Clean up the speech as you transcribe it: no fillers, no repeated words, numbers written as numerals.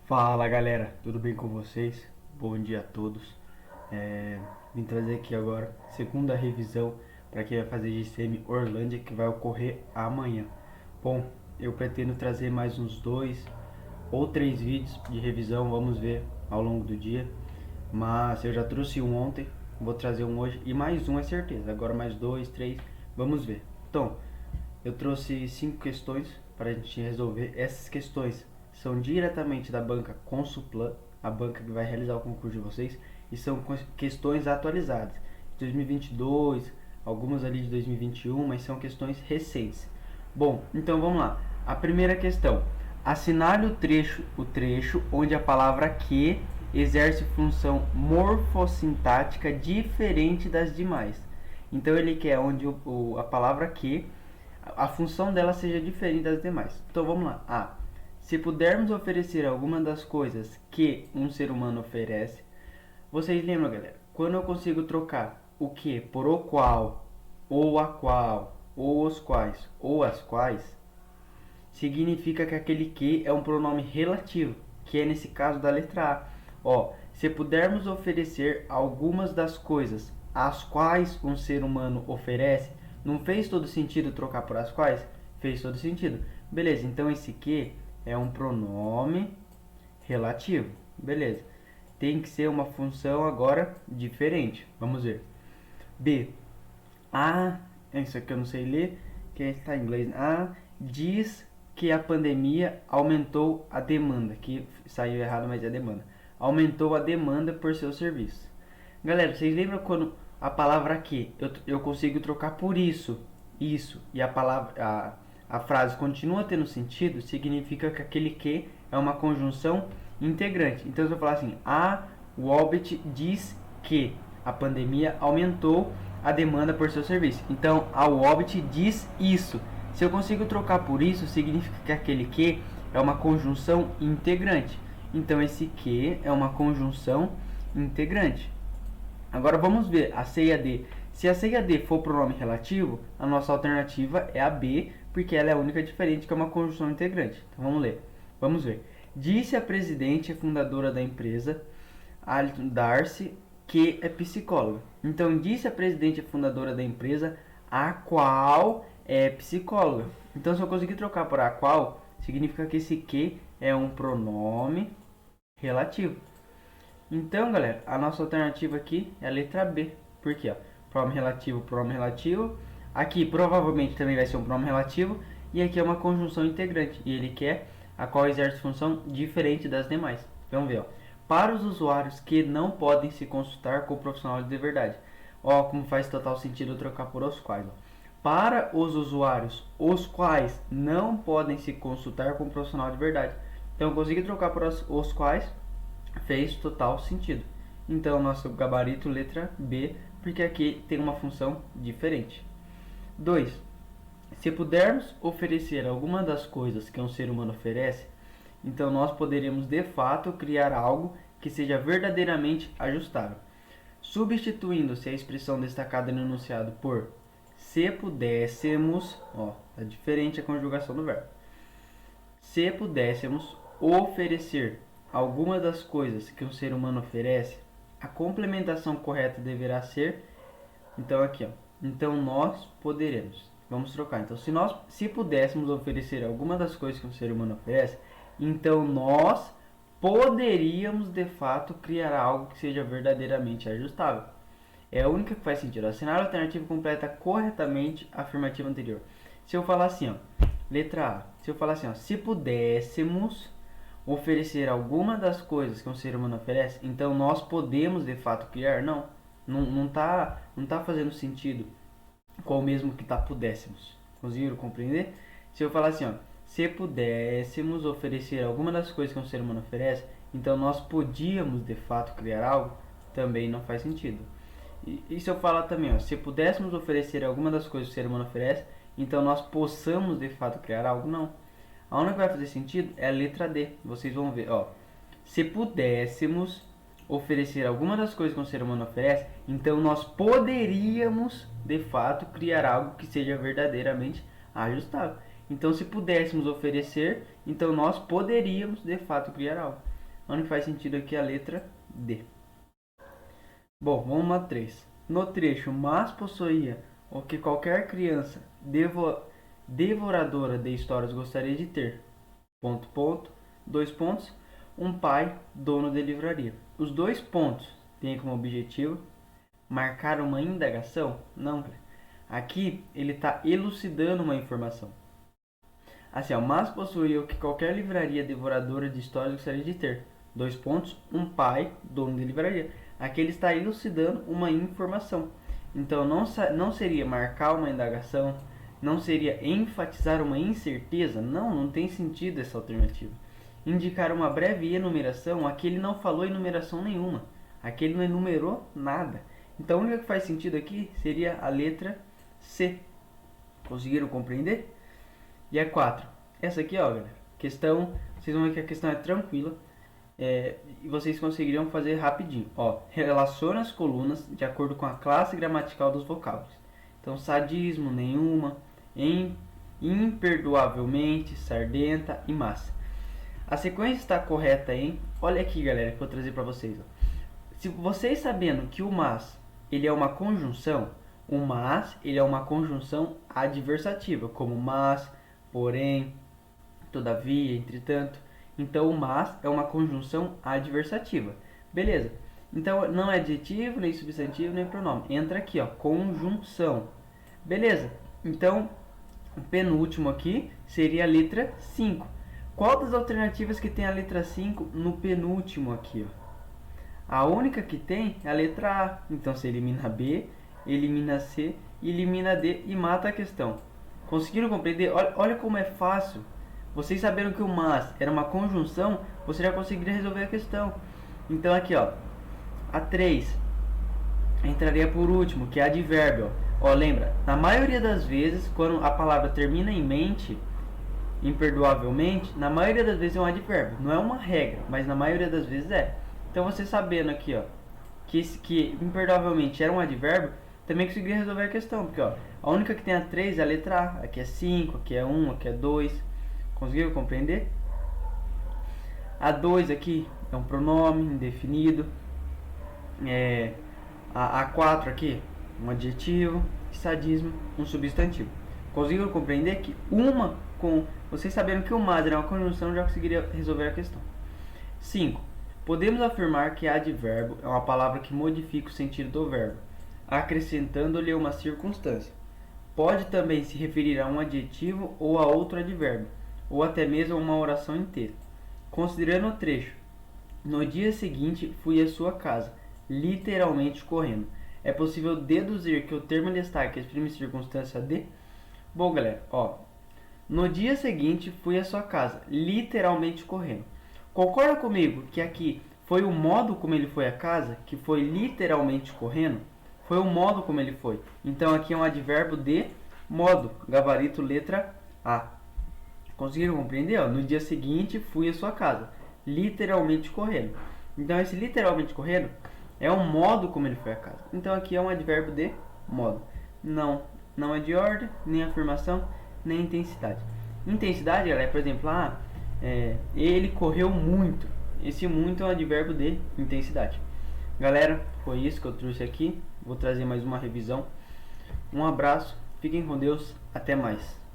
Fala galera, tudo bem com vocês? Bom dia a todos. Vim trazer aqui agora segunda revisão para quem vai fazer GCM Orlândia, que vai ocorrer amanhã. Bom, eu pretendo trazer mais uns 2 ou 3 vídeos de revisão, vamos ver ao longo do dia. Mas eu já trouxe um ontem, vou trazer um hoje e mais um é certeza. Agora mais 2, 3, vamos ver. Então, eu trouxe 5 questões para a gente resolver. Essas questões são diretamente da banca Consulplan, a banca que vai realizar o concurso de vocês, e são questões atualizadas, 2022, algumas ali de 2021, mas são questões recentes. Bom, então vamos lá. A primeira questão: assinale o trecho onde a palavra que exerce função morfossintática diferente das demais. Então ele quer onde a palavra que a função dela seja diferente das demais. Então vamos lá. A. Se pudermos oferecer alguma das coisas que um ser humano oferece, vocês lembram, galera? Quando eu consigo trocar o que por o qual, ou a qual, ou os quais, ou as quais, significa que aquele que é um pronome relativo, que é nesse caso da letra A. Ó, se pudermos oferecer algumas das coisas as quais um ser humano oferece, não fez todo sentido trocar por as quais? Fez todo sentido. Beleza, então esse que é um pronome relativo. Beleza. Tem que ser uma função agora diferente. Vamos ver. B. Isso aqui eu não sei ler, que está em inglês. A diz que a pandemia aumentou a demanda. Que saiu errado, mas é a demanda. Aumentou a demanda por seus serviços. Galera, vocês lembram quando a palavra que eu consigo trocar por isso, e a frase continua tendo sentido, significa que aquele que é uma conjunção integrante. Então se eu falar assim, o Albert diz que a pandemia aumentou a demanda por seu serviço. Então a Albert diz isso. Se eu consigo trocar por isso, significa que aquele que é uma conjunção integrante. Então esse que é uma conjunção integrante. Agora vamos ver a C e a D. Se a C e a D for pronome relativo, a nossa alternativa é a B, porque ela é a única diferente, que é uma conjunção integrante. Então vamos ler. Vamos ver. Disse a presidente e fundadora da empresa, Alison Darcy, que é psicóloga. Então disse a presidente e fundadora da empresa, a qual é psicóloga. Então se eu conseguir trocar por a qual, significa que esse que é um pronome relativo. Então, galera, a nossa alternativa aqui é a letra B. Por quê? Pronome relativo, pronome relativo. Aqui provavelmente também vai ser um pronome relativo. E aqui é uma conjunção integrante. E ele quer a qual exerce função diferente das demais. Vamos ver, ó. Para os usuários que não podem se consultar com o profissional de verdade. Ó, como faz total sentido trocar por os quais. Ó. Para os usuários, os quais não podem se consultar com o profissional de verdade. Então, eu consegui trocar por os quais. Fez total sentido. Então, nosso gabarito, letra B, porque aqui tem uma função diferente. 2. Se pudermos oferecer alguma das coisas que um ser humano oferece, então nós poderíamos de fato criar algo que seja verdadeiramente ajustável. Substituindo-se a expressão destacada no enunciado por se pudéssemos, ó, é diferente a conjugação do verbo. Se pudéssemos oferecer alguma das coisas que um ser humano oferece, a complementação correta deverá ser, então aqui, ó, então nós poderemos. Vamos trocar. Então se pudéssemos oferecer alguma das coisas que um ser humano oferece, então nós poderíamos de fato criar algo que seja verdadeiramente ajustável. É a única que faz sentido. Assinar a alternativa completa corretamente a afirmativa anterior. Se eu falar assim, ó, letra A, se eu falar assim, ó, se pudéssemos oferecer alguma das coisas que um ser humano oferece, então nós podemos de fato criar? Não tá fazendo sentido com o mesmo que tá pudéssemos. Conseguiram compreender? Se eu falar assim, ó, se pudéssemos oferecer alguma das coisas que um ser humano oferece, então nós podíamos de fato criar algo, também não faz sentido. E se eu falar também, ó, se pudéssemos oferecer alguma das coisas que o ser humano oferece, então nós possamos de fato criar algo, não. A única que vai fazer sentido é a letra D. Vocês vão ver, ó. Se pudéssemos oferecer alguma das coisas que um ser humano oferece, então nós poderíamos, de fato, criar algo que seja verdadeiramente ajustável. Então, se pudéssemos oferecer, então nós poderíamos, de fato, criar algo. A única que faz sentido aqui é a letra D. Bom, vamos no 3. No trecho, mas possuía o que qualquer criança devoradora de histórias gostaria de ter. Ponto, ponto, 2 pontos. Um pai, dono de livraria. Os 2 pontos têm como objetivo marcar uma indagação? Não. Aqui ele está elucidando uma informação. Assim, ó, mas possuía o que qualquer livraria devoradora de histórias gostaria de ter. 2 pontos, um pai, dono de livraria. Aqui ele está elucidando uma informação. Então não seria marcar uma indagação, não seria enfatizar uma incerteza. Não tem sentido essa alternativa. Indicar uma breve enumeração, aqui ele não falou enumeração nenhuma. Aqui ele não enumerou nada. Então a única que faz sentido aqui seria a letra C. Conseguiram compreender? E a 4. Essa aqui, ó, galera. Questão, vocês vão ver que a questão é tranquila. E vocês conseguiriam fazer rapidinho. Ó, relaciona as colunas de acordo com a classe gramatical dos vocábulos. Então, sadismo, nenhuma, imperdoavelmente, sardenta e massa. A sequência está correta em... Olha aqui, galera, que eu vou trazer para vocês. Ó. Se vocês sabendo que o mas, ele é uma conjunção, o mas, ele é uma conjunção adversativa, como mas, porém, todavia, entretanto. Então, o mas é uma conjunção adversativa. Beleza. Então, não é adjetivo, nem substantivo, nem pronome. Entra aqui, ó, conjunção. Beleza. Então, o penúltimo aqui seria a letra 5. Qual das alternativas que tem a letra 5 no penúltimo aqui, ó? A única que tem é a letra A. Então, você elimina B, elimina C, elimina D e mata a questão. Conseguiram compreender? Olha como é fácil. Vocês sabendo que o mas era uma conjunção, você já conseguiria resolver a questão. Então aqui, ó, a 3 entraria por último, que é advérbio. Ó, lembra, na maioria das vezes, quando a palavra termina em mente, imperdoavelmente, na maioria das vezes é um advérbio. Não é uma regra, mas na maioria das vezes é. Então você sabendo aqui, ó, que imperdoavelmente era um advérbio, também conseguiria resolver a questão. Porque, ó, a única que tem a 3 é a letra A. Aqui é 5, aqui é 1, aqui é 2. Conseguiram compreender? A 2 aqui é um pronome indefinido. A 4 aqui, um adjetivo. Sadismo, um substantivo. Conseguiram compreender que uma com... Vocês sabendo que o mas é uma conjunção, já conseguiria resolver a questão. 5. Podemos afirmar que advérbio é uma palavra que modifica o sentido do verbo, acrescentando-lhe uma circunstância. Pode também se referir a um adjetivo ou a outro advérbio, ou até mesmo a uma oração inteira. Considerando o trecho, no dia seguinte fui à sua casa, literalmente correndo. É possível deduzir que o termo em destaque exprime circunstância de... Bom, galera, ó, no dia seguinte fui à sua casa, literalmente correndo. Concorda comigo que aqui foi o modo como ele foi à casa, que foi literalmente correndo? Foi o modo como ele foi. Então aqui é um advérbio de modo, gabarito letra A. Conseguiram compreender? Ó, no dia seguinte fui à sua casa, literalmente correndo. Então esse literalmente correndo é o modo como ele foi à casa. Então aqui é um advérbio de modo. Não é de ordem, nem afirmação, nem intensidade. Intensidade, galera, é, por exemplo, ele correu muito. Esse muito é um advérbio de intensidade. Galera, foi isso que eu trouxe aqui. Vou trazer mais uma revisão. Um abraço, fiquem com Deus, até mais.